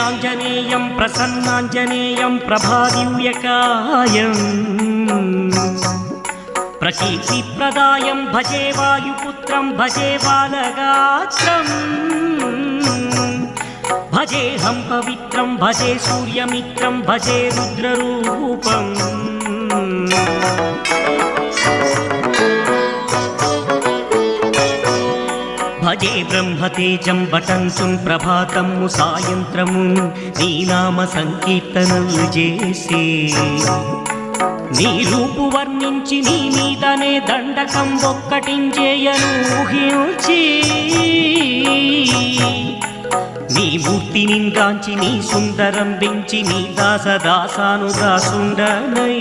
శ్రీయాంజనేయం ప్రసన్నాంజనేయం ప్రభాదివ్యకాయం ప్రకీర్తిప్రదాయం భజే వాయుపుత్రం భజే బాలగాత్రం భజేహం పవిత్రం భజే సూర్యమిత్రం భజే రుద్రరూపం భజే బ్రహ్మతేజం బటంచుం ప్రభాతము సాయంత్రము నీ నామ సంకీర్తనలు చేసే నీ రూపు వర్ణించి నీ మీదనే దండకం ఒక్కటించేయను ఊహించి నీ మూర్తి నింగాంచి నీ సుందరం పెంచి నీ దాసదాసాను దాసుండనై